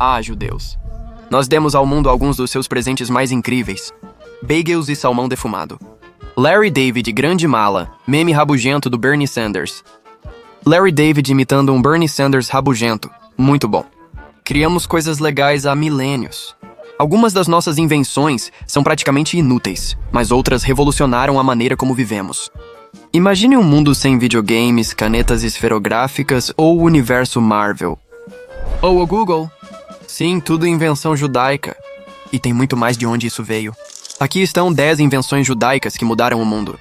Ah, judeus. Nós demos ao mundo alguns dos seus presentes mais incríveis. Bagels e salmão defumado. Larry David, grande mala, meme rabugento do Bernie Sanders. Larry David imitando um Bernie Sanders rabugento. Muito bom. Criamos coisas legais há milênios. Algumas das nossas invenções são praticamente inúteis, mas outras revolucionaram a maneira como vivemos. Imagine um mundo sem videogames, canetas esferográficas ou o universo Marvel. Ou o Google. Sim, tudo invenção judaica. E tem muito mais de onde isso veio. Aqui estão 10 invenções judaicas que mudaram o mundo.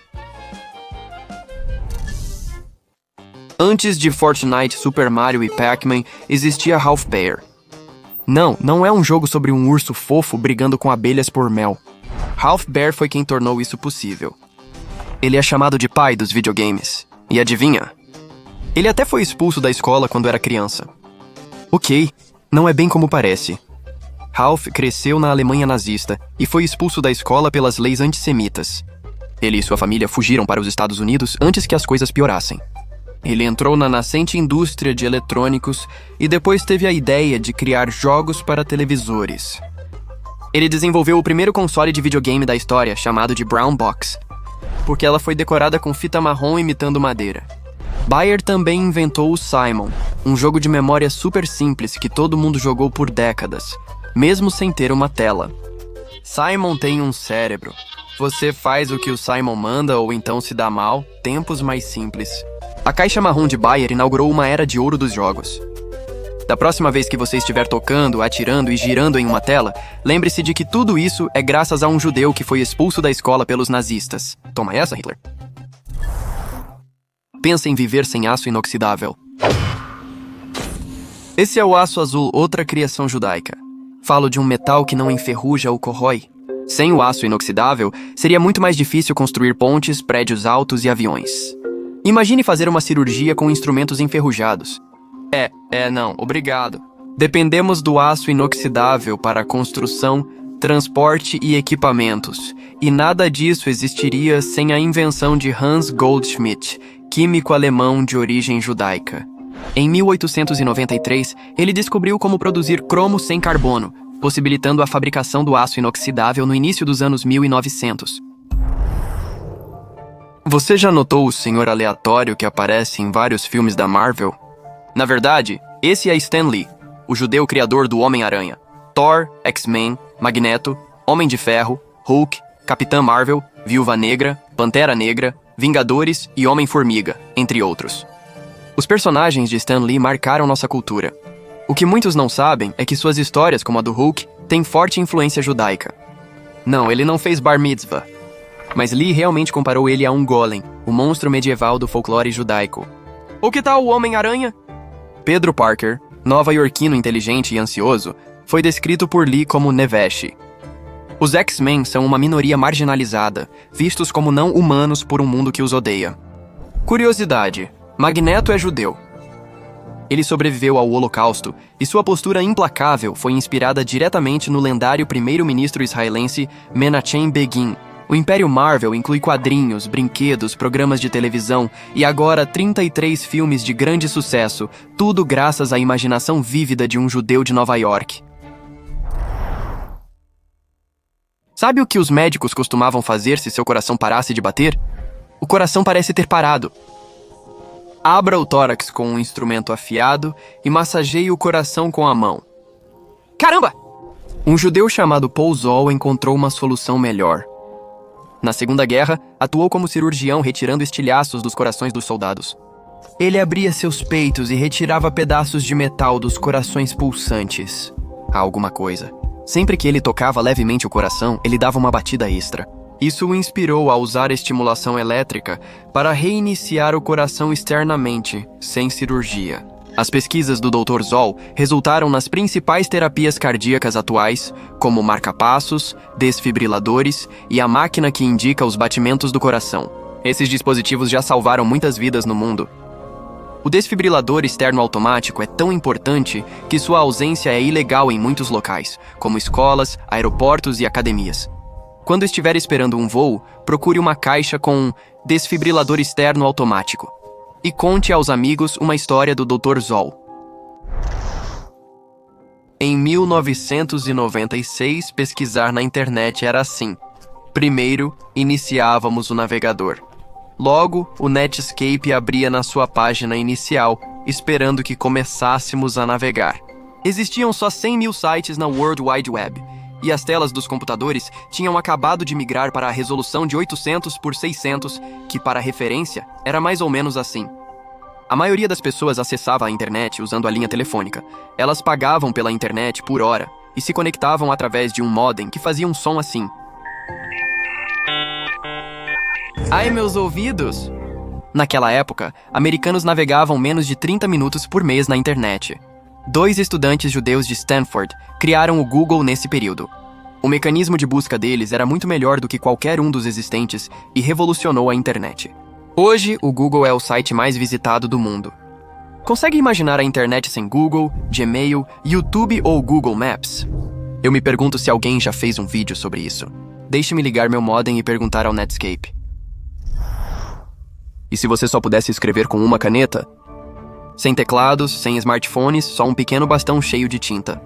Antes de Fortnite, Super Mario e Pac-Man, existia Half Bear. Não é um jogo sobre um urso fofo brigando com abelhas por mel. Half Bear foi quem tornou isso possível. Ele é chamado de pai dos videogames. E adivinha? Ele até foi expulso da escola quando era criança. Ok, não é bem como parece. Ralph cresceu na Alemanha nazista e foi expulso da escola pelas leis antissemitas. Ele e sua família fugiram para os Estados Unidos antes que as coisas piorassem. Ele entrou na nascente indústria de eletrônicos e depois teve a ideia de criar jogos para televisores. Ele desenvolveu o primeiro console de videogame da história, chamado de Brown Box, porque ela foi decorada com fita marrom imitando madeira. Bayer também inventou o Simon, um jogo de memória super simples que todo mundo jogou por décadas, mesmo sem ter uma tela. Simon tem um cérebro. Você faz o que o Simon manda ou então se dá mal, tempos mais simples. A caixa marrom de Bayer inaugurou uma era de ouro dos jogos. Da próxima vez que você estiver tocando, atirando e girando em uma tela, lembre-se de que tudo isso é graças a um judeu que foi expulso da escola pelos nazistas. Toma essa, Hitler. Pensa em viver sem aço inoxidável. Esse é o aço azul, outra criação judaica. Falo de um metal que não enferruja ou corrói. Sem o aço inoxidável, seria muito mais difícil construir pontes, prédios altos e aviões. Imagine fazer uma cirurgia com instrumentos enferrujados. Não, obrigado. Dependemos do aço inoxidável para construção, transporte e equipamentos. E nada disso existiria sem a invenção de Hans Goldschmidt, químico alemão de origem judaica. Em 1893, ele descobriu como produzir cromo sem carbono, possibilitando a fabricação do aço inoxidável no início dos anos 1900. Você já notou o senhor aleatório que aparece em vários filmes da Marvel? Na verdade, esse é Stan Lee, o judeu criador do Homem-Aranha, Thor, X-Men, Magneto, Homem de Ferro, Hulk, Capitã Marvel, Viúva Negra, Pantera Negra, Vingadores e Homem-Formiga, entre outros. Os personagens de Stan Lee marcaram nossa cultura. O que muitos não sabem é que suas histórias, como a do Hulk, têm forte influência judaica. Não, ele não fez bar mitzvah. Mas Lee realmente comparou ele a um golem, o monstro medieval do folclore judaico. O que tal o Homem-Aranha? Pedro Parker, nova-iorquino inteligente e ansioso, foi descrito por Lee como Nevesh. Os X-Men são uma minoria marginalizada, vistos como não humanos por um mundo que os odeia. Curiosidade: Magneto é judeu. Ele sobreviveu ao Holocausto e sua postura implacável foi inspirada diretamente no lendário primeiro-ministro israelense Menachem Begin. O Império Marvel inclui quadrinhos, brinquedos, programas de televisão e agora 33 filmes de grande sucesso, tudo graças à imaginação vívida de um judeu de Nova York. Sabe o que os médicos costumavam fazer se seu coração parasse de bater? O coração parece ter parado. Abra o tórax com um instrumento afiado e massageie o coração com a mão. Caramba! Um judeu chamado Paul Zoll encontrou uma solução melhor. Na Segunda Guerra, atuou como cirurgião retirando estilhaços dos corações dos soldados. Ele abria seus peitos e retirava pedaços de metal dos corações pulsantes. Alguma coisa. Sempre que ele tocava levemente o coração, ele dava uma batida extra. Isso o inspirou a usar estimulação elétrica para reiniciar o coração externamente, sem cirurgia. As pesquisas do Dr. Zoll resultaram nas principais terapias cardíacas atuais, como marca-passos, desfibriladores e a máquina que indica os batimentos do coração. Esses dispositivos já salvaram muitas vidas no mundo. O desfibrilador externo automático é tão importante que sua ausência é ilegal em muitos locais, como escolas, aeroportos e academias. Quando estiver esperando um voo, procure uma caixa com desfibrilador externo automático. E conte aos amigos uma história do Dr. Zoll. Em 1996, pesquisar na internet era assim. Primeiro, iniciávamos o navegador. Logo, o Netscape abria na sua página inicial, esperando que começássemos a navegar. Existiam só 100 mil sites na World Wide Web, e as telas dos computadores tinham acabado de migrar para a resolução de 800 por 600, que, para referência, era mais ou menos assim. A maioria das pessoas acessava a internet usando a linha telefônica. Elas pagavam pela internet por hora e se conectavam através de um modem que fazia um som assim. Ai, meus ouvidos! Naquela época, americanos navegavam menos de 30 minutos por mês na internet. 2 estudantes judeus de Stanford criaram o Google nesse período. O mecanismo de busca deles era muito melhor do que qualquer um dos existentes e revolucionou a internet. Hoje, o Google é o site mais visitado do mundo. Consegue imaginar a internet sem Google, Gmail, YouTube ou Google Maps? Eu me pergunto se alguém já fez um vídeo sobre isso. Deixe-me ligar meu modem e perguntar ao Netscape. E se você só pudesse escrever com uma caneta? Sem teclados, sem smartphones, só um pequeno bastão cheio de tinta.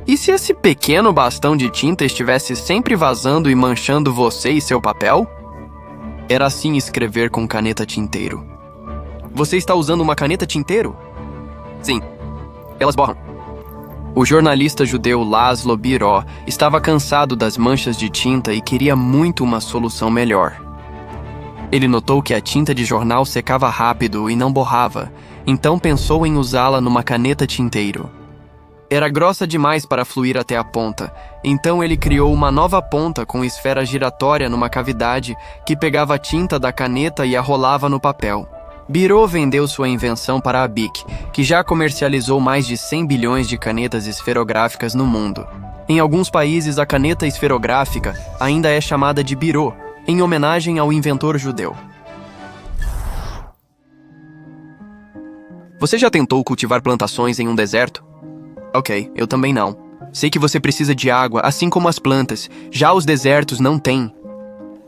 E se esse pequeno bastão de tinta estivesse sempre vazando e manchando você e seu papel? Era assim escrever com caneta tinteiro. Você está usando uma caneta tinteiro? Sim. Elas borram. O jornalista judeu Laszlo Biró estava cansado das manchas de tinta e queria muito uma solução melhor. Ele notou que a tinta de jornal secava rápido e não borrava, então pensou em usá-la numa caneta tinteiro. Era grossa demais para fluir até a ponta, então ele criou uma nova ponta com esfera giratória numa cavidade que pegava a tinta da caneta e a rolava no papel. Biró vendeu sua invenção para a Bic, que já comercializou mais de 100 bilhões de canetas esferográficas no mundo. Em alguns países, a caneta esferográfica ainda é chamada de Biró, em homenagem ao inventor judeu. Você já tentou cultivar plantações em um deserto? Ok, eu também não. Sei que você precisa de água, assim como as plantas. Já os desertos não têm.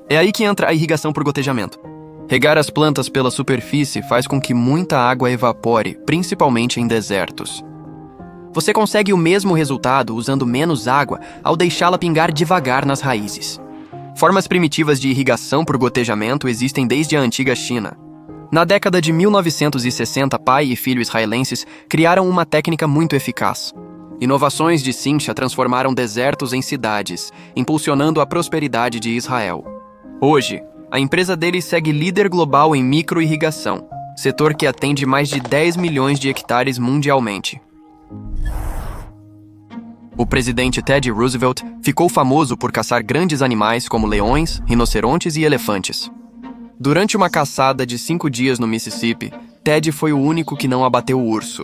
É aí que entra a irrigação por gotejamento. Regar as plantas pela superfície faz com que muita água evapore, principalmente em desertos. Você consegue o mesmo resultado usando menos água ao deixá-la pingar devagar nas raízes. Formas primitivas de irrigação por gotejamento existem desde a antiga China. Na década de 1960, pai e filho israelenses criaram uma técnica muito eficaz. Inovações de Cynthia transformaram desertos em cidades, impulsionando a prosperidade de Israel. Hoje, a empresa deles segue líder global em micro-irrigação, setor que atende mais de 10 milhões de hectares mundialmente. O presidente Teddy Roosevelt ficou famoso por caçar grandes animais como leões, rinocerontes e elefantes. Durante uma caçada de 5 dias no Mississippi, Ted foi o único que não abateu o urso.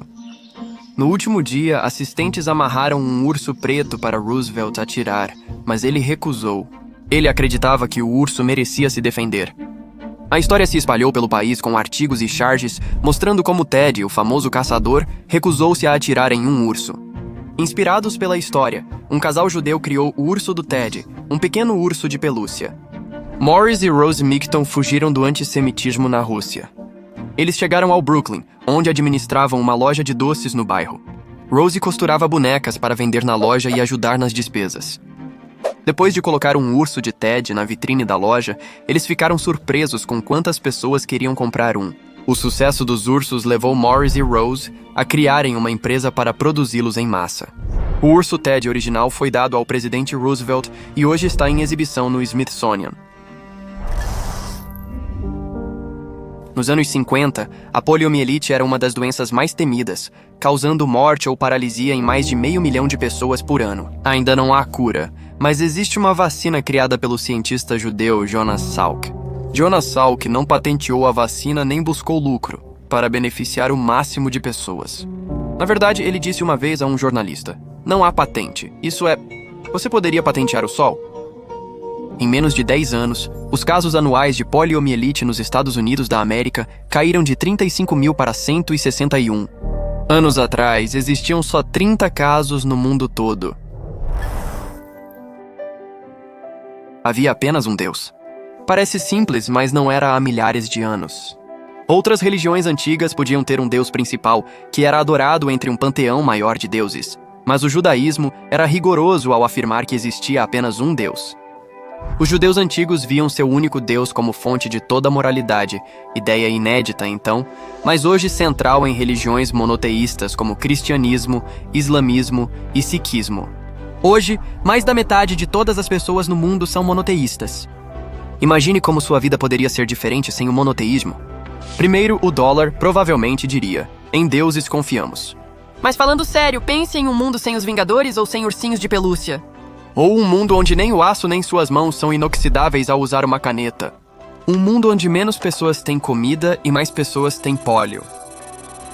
No último dia, assistentes amarraram um urso preto para Roosevelt atirar, mas ele recusou. Ele acreditava que o urso merecia se defender. A história se espalhou pelo país com artigos e charges mostrando como Ted, o famoso caçador, recusou-se a atirar em um urso. Inspirados pela história, um casal judeu criou o urso do Ted, um pequeno urso de pelúcia. Morris e Rose Micton fugiram do antissemitismo na Rússia. Eles chegaram ao Brooklyn, onde administravam uma loja de doces no bairro. Rose costurava bonecas para vender na loja e ajudar nas despesas. Depois de colocar um urso de Ted na vitrine da loja, eles ficaram surpresos com quantas pessoas queriam comprar um. O sucesso dos ursos levou Morris e Rose a criarem uma empresa para produzi-los em massa. O urso Ted original foi dado ao presidente Roosevelt e hoje está em exibição no Smithsonian. Nos anos 50, a poliomielite era uma das doenças mais temidas, causando morte ou paralisia em mais de 500 mil de pessoas por ano. Ainda não há cura, mas existe uma vacina criada pelo cientista judeu Jonas Salk. Jonas Salk não patenteou a vacina nem buscou lucro, para beneficiar o máximo de pessoas. Na verdade, ele disse uma vez a um jornalista: "Não há patente. Isso é... Você poderia patentear o sol?" Em menos de 10 anos, os casos anuais de poliomielite nos Estados Unidos da América caíram de 35 mil para 161. Anos atrás, existiam só 30 casos no mundo todo. Havia apenas um Deus. Parece simples, mas não era há milhares de anos. Outras religiões antigas podiam ter um Deus principal, que era adorado entre um panteão maior de deuses. Mas o judaísmo era rigoroso ao afirmar que existia apenas um Deus. Os judeus antigos viam seu único Deus como fonte de toda a moralidade, ideia inédita então, mas hoje central em religiões monoteístas como cristianismo, islamismo e sikhismo. Hoje, mais da metade de todas as pessoas no mundo são monoteístas. Imagine como sua vida poderia ser diferente sem o monoteísmo. Primeiro, o dólar provavelmente diria: em deuses confiamos. Mas falando sério, pense em um mundo sem os Vingadores ou sem ursinhos de pelúcia. Ou um mundo onde nem o aço nem suas mãos são inoxidáveis ao usar uma caneta. Um mundo onde menos pessoas têm comida e mais pessoas têm polio.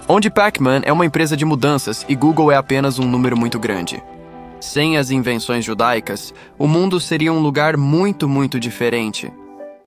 Onde Pac-Man é uma empresa de mudanças e Google é apenas um número muito grande. Sem as invenções judaicas, o mundo seria um lugar muito, muito diferente.